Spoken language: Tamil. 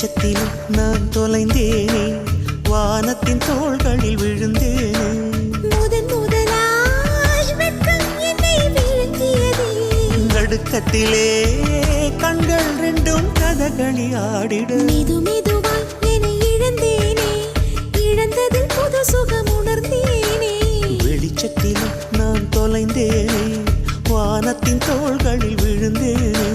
வெளிச்சத்தில் நான் தொலைந்தேனே, வானத்தின் தோள்களில் விழுந்தேனே. முதன் முதலாய் வெட்கம் என்னை வீழ்த்தியதே. நடுக்கத்திலே கண்கள் ரெண்டும் கதகளி ஆடிட. மெது மெதுவாய் என்னை இழந்தேனே, இழந்ததில் புது சுகம் உணர்ந்தேனே. வெளிச்சத்தில் நான் தொலைந்தேனே, வானத்தின் தோள்களில் விழுந்தேனே.